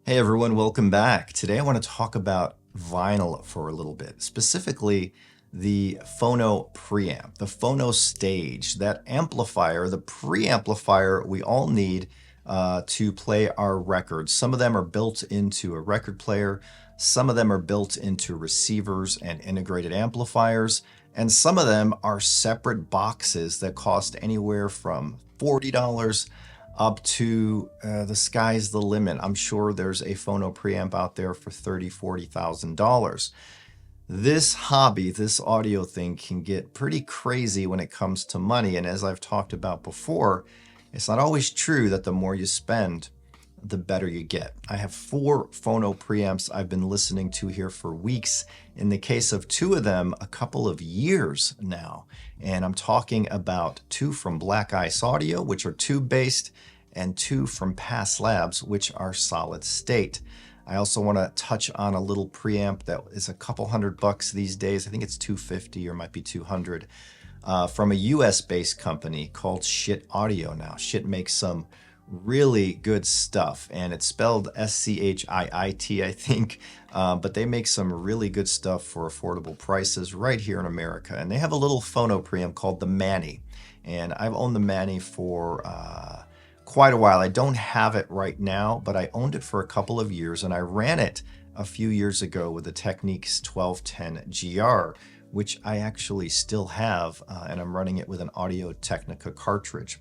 Hey everyone, welcome back. Today I want to talk about vinyl for a little bit, specifically the Phono Preamp, the Phono Stage, that amplifier, the preamplifier we all need to play our records. Some of them are built into a record player, some of them are built into receivers and integrated amplifiers, and some of them are separate boxes that cost anywhere from $40 up to the sky's the limit. I'm sure there's a phono preamp out there for $30,000, $40,000. This hobby, this audio thing can get pretty crazy when it comes to money. And as I've talked about before, it's not always true that the more you spend, the better you get. I have 4 phono preamps I've been listening to here for weeks. In the case of 2 of them, a couple of years now. And I'm talking about 2 from Black Ice Audio, which are tube-based, and 2 from Past Labs, which are solid state. I also want to touch on a little preamp that is a couple $100 these days. I think it's $250 or might be $200, from a US-based company called Schiit Audio now. Schiit makes some really good stuff, and it's spelled Schiit, I think, but they make some really good stuff for affordable prices right here in America. And they have a little phono preamp called the Mani, and I've owned the Mani for quite a while. I don't have it right now, but I owned it for a couple of years, and I ran it a few years ago with the Technics 1210 GR, which I actually still have, and I'm running it with an Audio-Technica cartridge.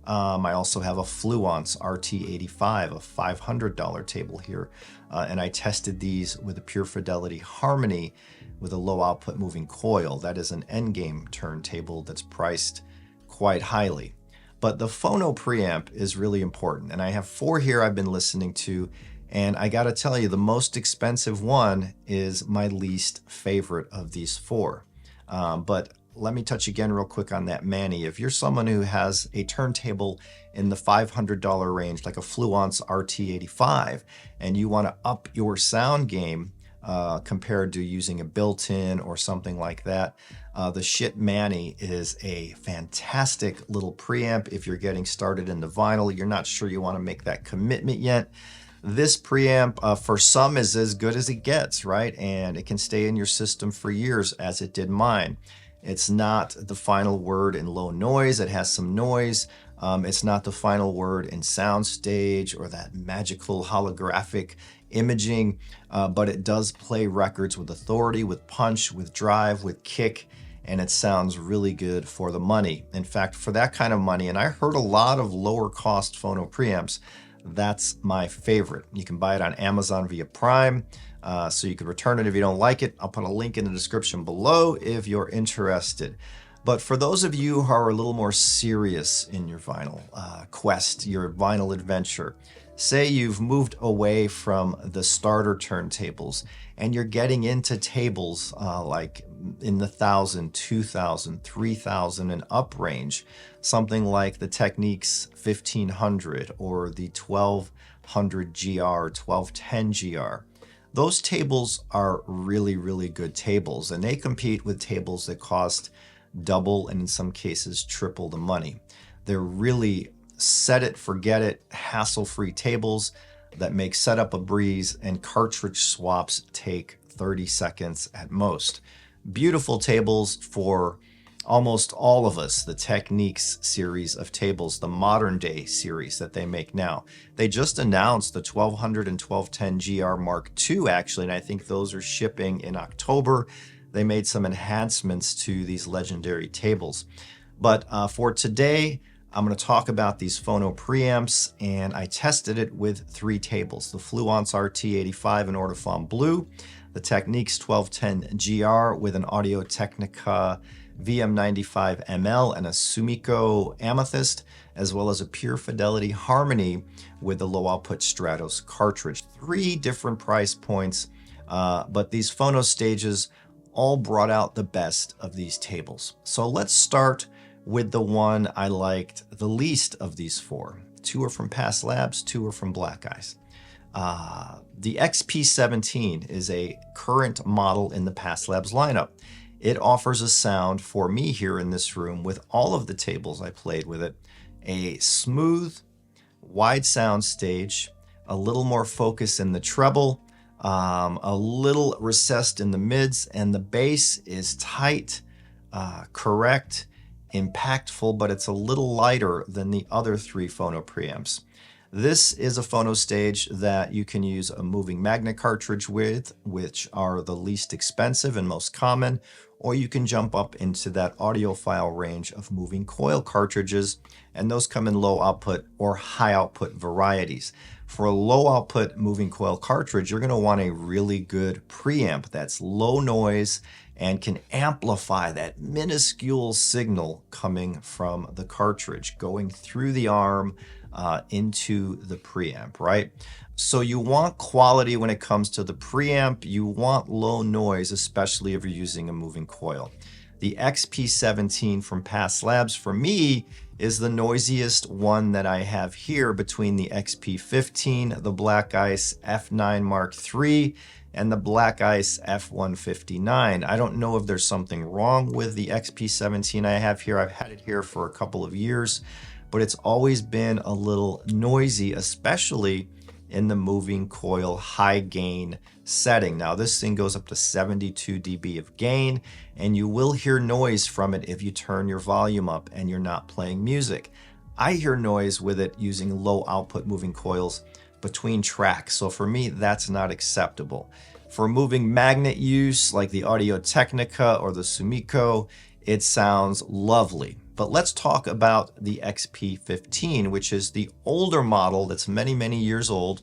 I also have a Fluence RT85, a $500 table here, and I tested these with a Pure Fidelity Harmony with a low output moving coil. That is an endgame turntable that's priced quite highly. But the phono preamp is really important, and I have 4 here I've been listening to, and I gotta tell you, the most expensive one is my least favorite of these 4. But let me touch again real quick on that Mani. If you're someone who has a turntable in the $500 range, like a Fluence RT85, and you want to up your sound game compared to using a built-in or something like that, the Schiit Mani is a fantastic little preamp. If you're getting started in the vinyl, you're not sure you want to make that commitment yet, this preamp for some is as good as it gets, right? And it can stay in your system for years, as it did mine. It's not the final word in low noise. It has some noise. It's not the final word in soundstage or that magical holographic imaging, but it does play records with authority, with punch, with drive, with kick, and it sounds really good for the money. In fact, for that kind of money, and I heard a lot of lower cost phono preamps, that's my favorite. You can buy it on Amazon via Prime. So you can return it if you don't like it. I'll put a link in the description below if you're interested. But for those of you who are a little more serious in your vinyl quest, your vinyl adventure, say you've moved away from the starter turntables and you're getting into tables like in the 1,000, 2,000, 3,000 and up range, something like the Technics 1500 or the 1200 GR, 1210 GR. Those tables are really, really good tables, and they compete with tables that cost double and in some cases triple the money. They're really set it, forget it, hassle-free tables that make setup a breeze, and cartridge swaps take 30 seconds at most. Beautiful tables for almost all of us, the Technics series of tables, the modern day series that they make now. They just announced the 1200 and 1210 GR Mark II actually, and I think those are shipping in October. They made some enhancements to these legendary tables. But for today, I'm going to talk about these phono preamps, and I tested it with 3 tables. The Fluence RT85 in Ortofon Blue, the Technics 1210 GR with an Audio-Technica VM95 ML and a Sumiko Amethyst, as well as a Pure Fidelity Harmony with the low output Stratos cartridge. 3 different price points, but these phono stages all brought out the best of these tables. So let's start with the one I liked the least of these 4. 2 are from Past Labs, 2 are from Black Ice. The XP17 is a current model in the Past Labs lineup. It offers a sound for me here in this room with all of the tables I played with it, a smooth, wide sound stage, a little more focus in the treble, a little recessed in the mids, and the bass is tight, correct, impactful, but it's a little lighter than the other three Phono preamps. This is a phono stage that you can use a moving magnet cartridge with, which are the least expensive and most common, or you can jump up into that audiophile range of moving coil cartridges, and those come in low output or high output varieties. For a low output moving coil cartridge, you're going to want a really good preamp that's low noise and can amplify that minuscule signal coming from the cartridge, going through the arm into the preamp, right? So you want quality when it comes to the preamp. You want low noise, especially if you're using a moving coil. The XP17 from Past Labs, for me, is the noisiest one that I have here between the XP15, the Black Ice F9 Mark III, and the Black Ice F159. I don't know if there's something wrong with the XP17 I have here. I've had it here for a couple of years, but it's always been a little noisy, especially in the moving coil high gain setting. Now this thing goes up to 72 dB of gain, and you will hear noise from it if you turn your volume up and you're not playing music. I hear noise with it using low output moving coils between tracks, so for me that's not acceptable. For moving magnet use like the Audio-Technica or the Sumiko, it sounds lovely. But let's talk about the XP15, which is the older model that's many, many years old.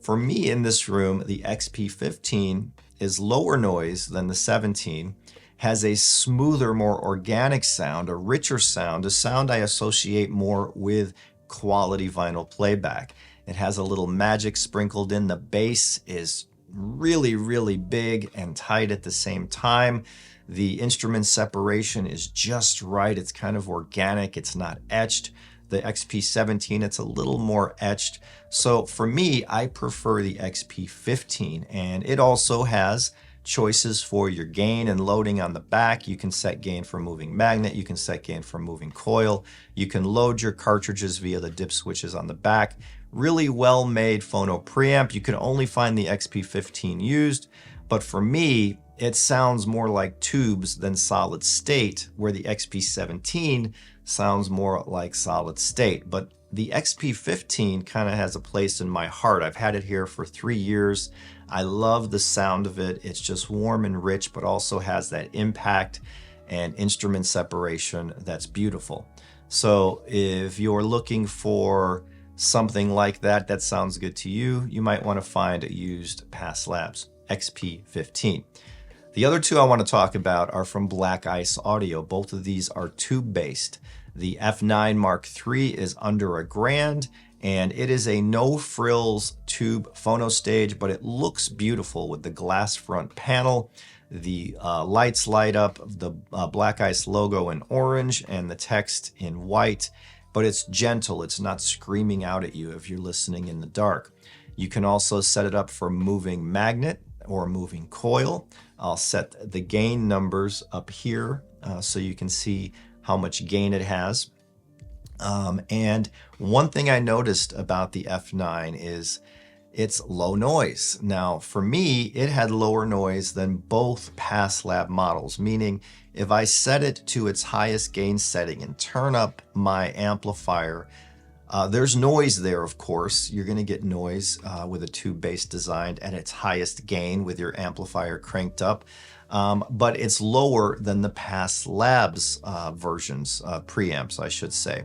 For me in this room, the XP15 is lower noise than the 17, has a smoother, more organic sound, a richer sound, a sound I associate more with quality vinyl playback. It has a little magic sprinkled in. The bass is really, really big and tight at the same time. The instrument separation is just right. It's kind of organic. It's not etched. The XP17, it's a little more etched. So for me, I prefer the XP15, and it also has choices for your gain and loading on the back. You can set gain for moving magnet. You can set gain for moving coil. You can load your cartridges via the dip switches on the back. Really well-made phono preamp. You can only find the XP15 used, but for me, it sounds more like tubes than solid state, where the XP17 sounds more like solid state. But the XP15 kind of has a place in my heart. I've had it here for 3 years. I love the sound of it. It's just warm and rich, but also has that impact and instrument separation that's beautiful. So if you're looking for something like that that sounds good to you, you might want to find a used Past Labs XP15. The other two I want to talk about are from Black Ice Audio. Both of these are tube-based. The F9 Mark III is under $1,000, and it is a no-frills tube phono stage, but it looks beautiful with the glass front panel. The lights light up, the Black Ice logo in orange and the text in white, but it's gentle. It's not screaming out at you if you're listening in the dark. You can also set it up for moving magnet or moving coil. I'll set the gain numbers up here so you can see how much gain it has. And one thing I noticed about the F9 is it's low noise. Now, for me, it had lower noise than both Past Lab models, meaning if I set it to its highest gain setting and turn up my amplifier, there's noise there, of course. You're going to get noise with a tube-based design at its highest gain with your amplifier cranked up. But it's lower than the Past Labs versions, preamps, I should say.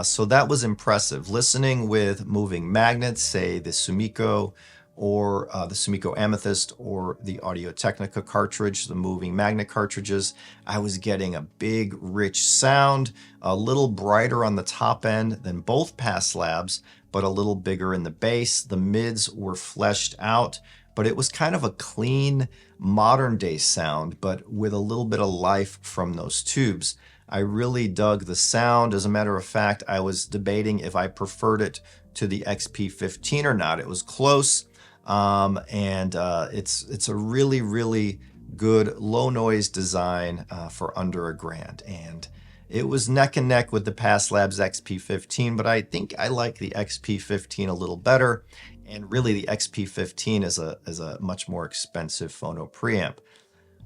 So that was impressive. Listening with moving magnets, say the Sumiko or the Sumiko Amethyst or the Audio-Technica cartridge, the moving magnet cartridges, I was getting a big, rich sound, a little brighter on the top end than both Past Labs, but a little bigger in the bass. The mids were fleshed out, but it was kind of a clean, modern-day sound, but with a little bit of life from those tubes. I really dug the sound. As a matter of fact, I was debating if I preferred it to the XP15 or not. It was close, and it's a really, really good low noise design for under $1,000. And it was neck and neck with the Past Labs XP15, but I think I like the XP15 a little better. And really the XP15 is a much more expensive phono preamp.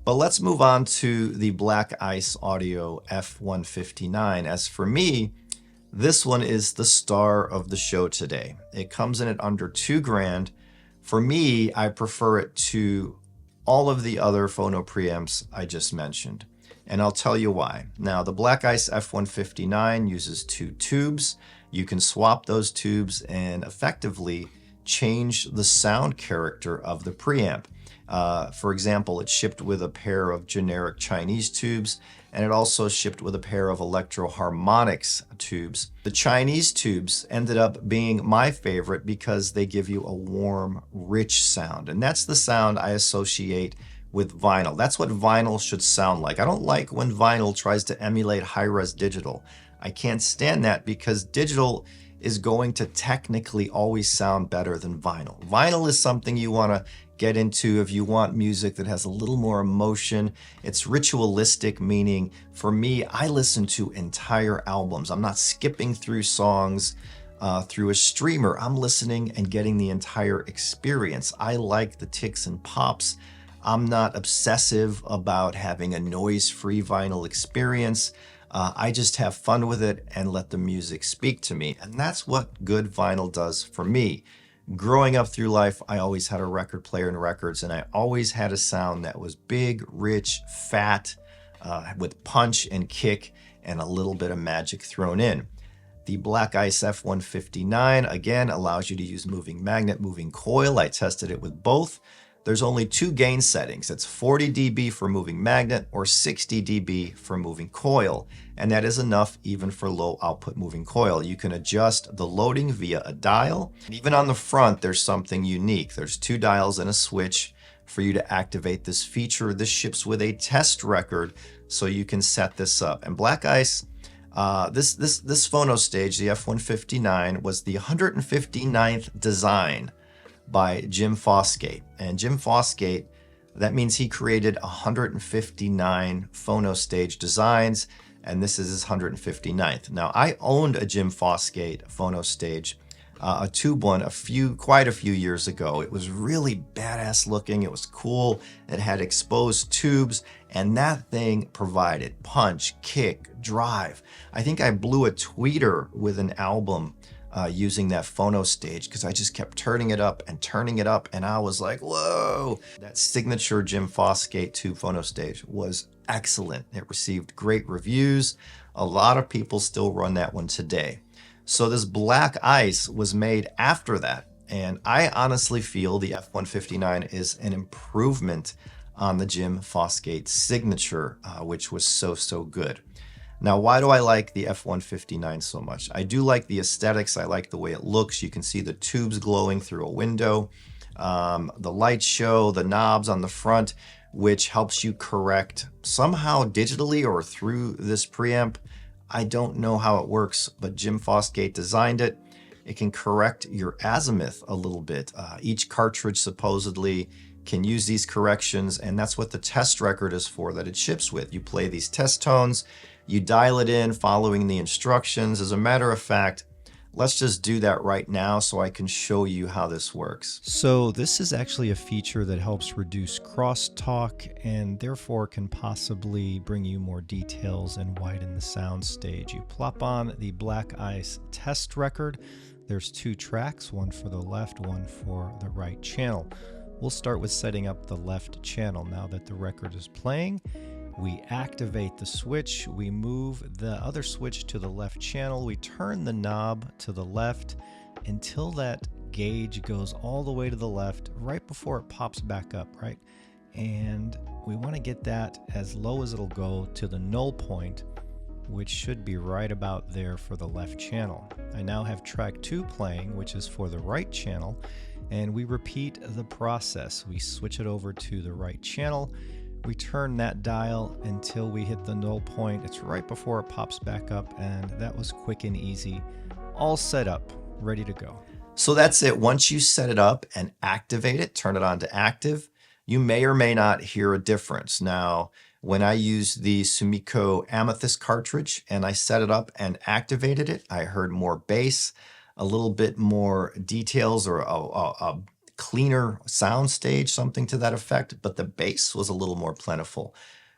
But let's move on to the Black Ice Audio F159. As for me, this one is the star of the show today. It comes in at under $2,000. For me, I prefer it to all of the other phono preamps I just mentioned. And I'll tell you why. Now, the Black Ice F159 uses 2 tubes. You can swap those tubes and effectively change the sound character of the preamp. For example, it shipped with a pair of generic Chinese tubes, and it also shipped with a pair of Electro Harmonics tubes. The Chinese tubes ended up being my favorite because they give you a warm, rich sound, and that's the sound I associate with vinyl. That's what vinyl should sound like. I don't like when vinyl tries to emulate high-res digital. I can't stand that because digital is going to technically always sound better than vinyl. Vinyl is something you want to get into if you want music that has a little more emotion. It's ritualistic, meaning for me, I listen to entire albums. I'm not skipping through songs through a streamer. I'm listening and getting the entire experience. I like the ticks and pops. I'm not obsessive about having a noise-free vinyl experience. I just have fun with it and let the music speak to me. And that's what good vinyl does for me. Growing up through life, I always had a record player and records, and I always had a sound that was big, rich, fat, with punch and kick and a little bit of magic thrown in. The Black Ice F159, again, allows you to use moving magnet, moving coil. I tested it with both. There's only 2 gain settings. It's 40 dB for moving magnet or 60 dB for moving coil. And that is enough even for low output moving coil. You can adjust the loading via a dial. And even on the front, there's something unique. There's 2 dials and a switch for you to activate this feature. This ships with a test record, so you can set this up. And Black Ice, this phono stage, the F159, was the 159th design by Jim Foskate. And Jim Foskate, that means he created 159 phono stage designs, and this is his 159th. Now, I owned a Jim Foskate phono stage, a tube one, quite a few years ago. It was really badass looking. It was cool. It had exposed tubes, and that thing provided punch, kick, drive. I think I blew a tweeter with an album using that phono stage because I just kept turning it up, and I was like, whoa. That signature Jim Foskate 2 phono stage was excellent. It received great reviews. A lot of people still run that one today. So this Black Ice was made after that, and I honestly feel the F159 is an improvement on the Jim Foskate signature, which was so good. Now, why do I like the F159 so much? I do like the aesthetics. I like the way it looks. You can see the tubes glowing through a window. The lights show the knobs on the front, which helps you correct somehow digitally or through this preamp. I don't know how it works, but Jim Foskate designed it. It can correct your azimuth a little bit. Each cartridge supposedly can use these corrections, and that's what the test record is for that it ships with. You play these test tones, you dial it in following the instructions. As a matter of fact, let's just do that right now so I can show you how this works. So this is actually a feature that helps reduce crosstalk and therefore can possibly bring you more details and widen the sound stage. You plop on the Black Ice test record. There's 2 tracks, one for the left, one for the right channel. We'll start with setting up the left channel. Now that the record is playing, we activate the switch, we move the other switch to the left channel, we turn the knob to the left until that gauge goes all the way to the left right before it pops back up, right? And we want to get that as low as it'll go to the null point, which should be right about there for the left channel. I now have track 2 playing, which is for the right channel, and we repeat the process. We switch it over to the right channel. We turn that dial until we hit the null point. It's right before it pops back up, and that was quick and easy. All set up, ready to go. So that's it. Once you set it up and activate it, turn it on to active, you may or may not hear a difference. Now, when I used the Sumiko Amethyst cartridge and I set it up and activated it, I heard more bass. a little bit more details or a cleaner sound stage, something to that effect, but the bass was a little more plentiful.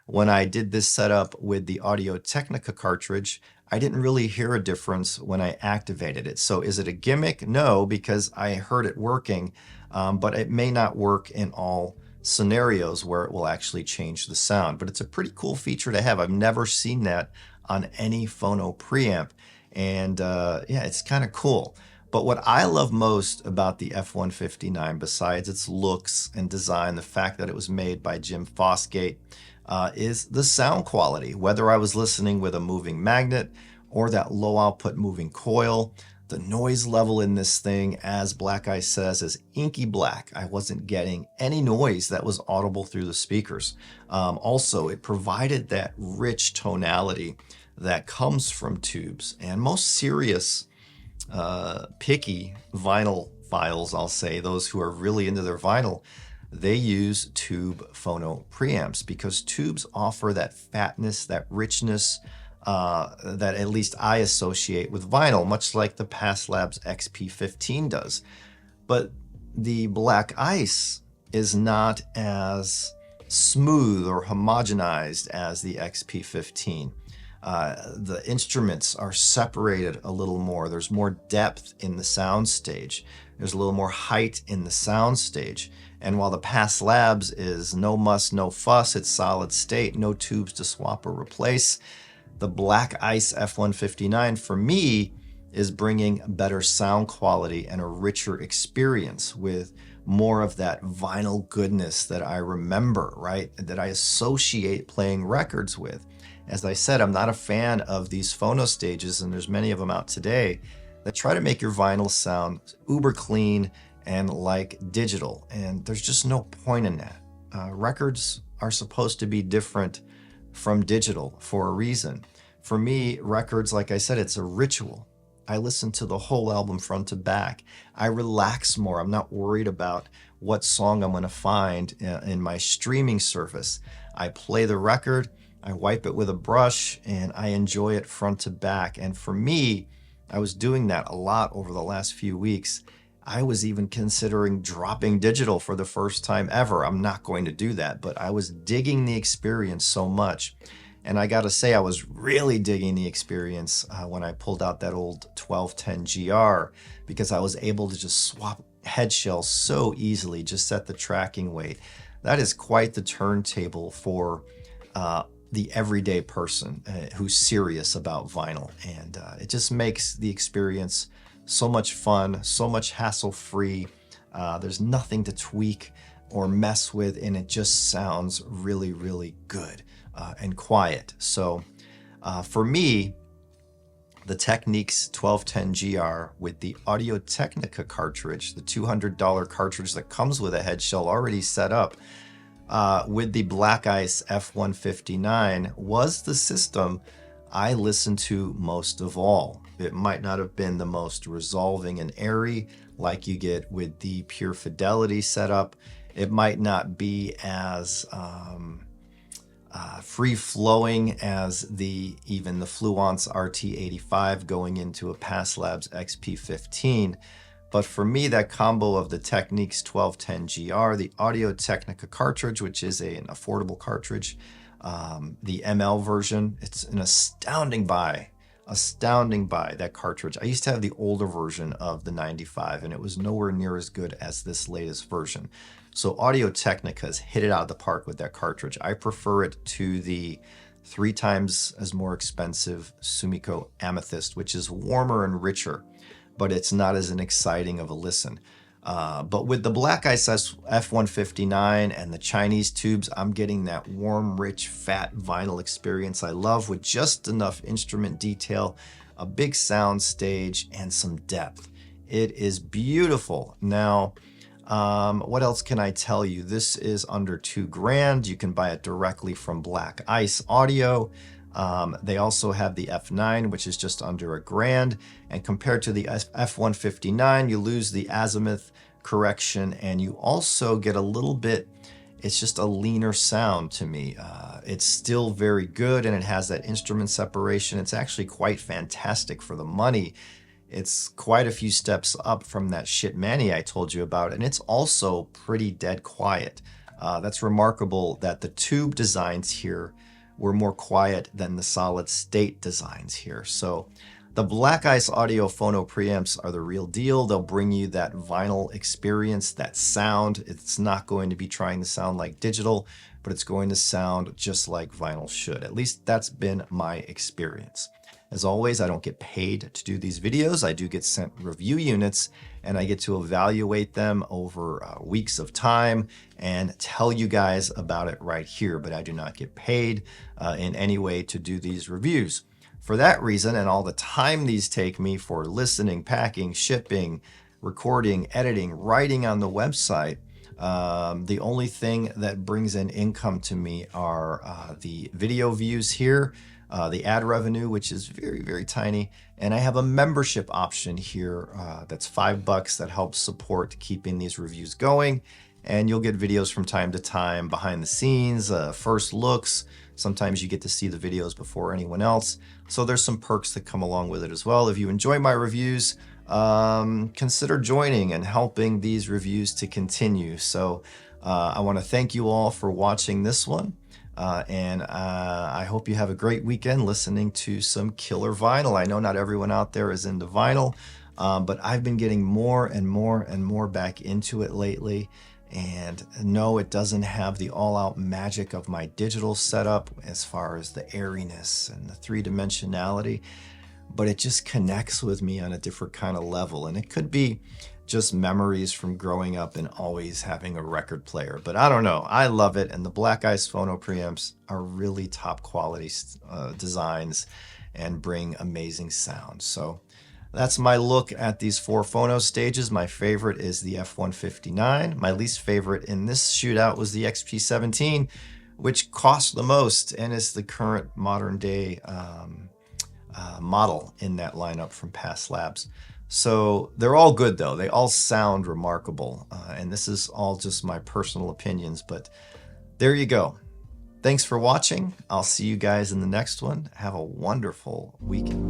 When I did this setup with the Audio Technica cartridge, I didn't really hear a difference when I activated it. So is it a gimmick? No, because I heard it working, but it may not work in all scenarios where it will actually change the sound. But it's a pretty cool feature to have. I've never seen that on any Phono preamp. And yeah, it's kind of cool. But what I love most about the F159, besides its looks and design, the fact that it was made by Jim Fosgate, is the sound quality. Whether I was listening with a moving magnet or that low output moving coil, the noise level in this thing, as Black Ice says, is inky black. I wasn't getting any noise that was audible through the speakers. Also, it provided that rich tonality that comes from tubes. And most serious, picky vinyl files, I'll say, those who are really into their vinyl, they use tube phono preamps because tubes offer that fatness, that richness, that at least I associate with vinyl, much like the past Labs XP15 does. But the Black Ice is not as smooth or homogenized as the XP15. The instruments are separated a little more. There's more depth in the sound stage. There's a little more height in the sound stage. And while the past Labs is no muss, no fuss, it's solid state, no tubes to swap or replace, the Black Ice F159 for me is bringing better sound quality and a richer experience with more of that vinyl goodness that I remember, right? That I associate playing records with. As I said, I'm not a fan of these phono stages, and there's many of them out today that try to make your vinyl sound uber clean and like digital, and there's just no point in that. Records are supposed to be different from digital for a reason. For me, records, like I said, it's a ritual. I listen to the whole album front to back. I relax more. I'm not worried about what song I'm going to find in my streaming service. I play the record, I wipe it with a brush, and I enjoy it front to back. And for me, I was doing that a lot over the last few weeks. I was even considering dropping digital for the first time ever. I'm not going to do that, but I was digging the experience so much. And I gotta say, I was really digging the experience when I pulled out that old 1210 GR, because I was able to just swap head shells so easily, just set the tracking weight. That is quite the turntable for the everyday person who's serious about vinyl. And it just makes the experience so much fun, so much hassle-free. There's nothing to tweak or mess with, and it just sounds really, really good and quiet. So for me, the Technics 1210 GR with the Audio Technica cartridge, the $200 cartridge that comes with a head shell already set up, with the Black Ice F159 was the system I listened to most of all. It might not have been the most resolving and airy like you get with the Pure Fidelity setup. It might not be as free-flowing as even the Fluence RT85 going into a past Labs XP15. But for me, that combo of the Technics 1210 GR, the Audio Technica cartridge, which is an affordable cartridge, the ML version, it's an astounding buy, that cartridge. I used to have the older version of the 95, and it was nowhere near as good as this latest version. So Audio Technica has hit it out of the park with that cartridge. I prefer it to the 3 times as more expensive Sumiko Amethyst, which is warmer and richer, but it's not as an exciting of a listen. But with the Black Ice F159 and the Chinese tubes, I'm getting that warm, rich, fat vinyl experience I love, with just enough instrument detail, a big sound stage, and some depth. It is beautiful. Now, what else can I tell you? This is under $2,000. You can buy it directly from Black Ice Audio. They also have the F9, which is just under $1,000. And compared to the F159, you lose the azimuth correction, and you also get a little bit, it's just a leaner sound to me. It's still very good, and it has that instrument separation. It's actually quite fantastic for the money. It's quite a few steps up from that Schiit Mani I told you about, and it's also pretty dead quiet. That's remarkable that the tube designs here were more quiet than the solid state designs here. So the Black Ice Audio Phono preamps are the real deal. They'll bring you that vinyl experience, that sound. It's not going to be trying to sound like digital, but it's going to sound just like vinyl should. At least that's been my experience. As always, I don't get paid to do these videos. I do get sent review units, and I get to evaluate them over weeks of time and tell you guys about it right here, but I do not get paid in any way to do these reviews. For that reason, and all the time these take me for listening, packing, shipping, recording, editing, writing on the website, the only thing that brings in income to me are the video views here, the ad revenue, which is very, very tiny. And I have a membership option here that's $5 that helps support keeping these reviews going. And you'll get videos from time to time, behind the scenes, first looks. Sometimes you get to see the videos before anyone else. So there's some perks that come along with it as well. If you enjoy my reviews, consider joining and helping these reviews to continue. So I want to thank you all for watching this one. And I hope you have a great weekend listening to some killer vinyl. I know not everyone out there is into vinyl, but I've been getting more and more and more back into it lately. And no, it doesn't have the all-out magic of my digital setup as far as the airiness and the three-dimensionality, but it just connects with me on a different kind of level. And it could be just memories from growing up and always having a record player, but I don't know. I love it, and the Black Ice Phono preamps are really top quality designs and bring amazing sound. So that's my look at these 4 phono stages. My favorite is the F159. My least favorite in this shootout was the XP17, which cost the most and is the current modern day model in that lineup from past labs. So they're all good though. They all sound remarkable. And this is all just my personal opinions, but there you go. Thanks for watching. I'll see you guys in the next one. Have a wonderful weekend.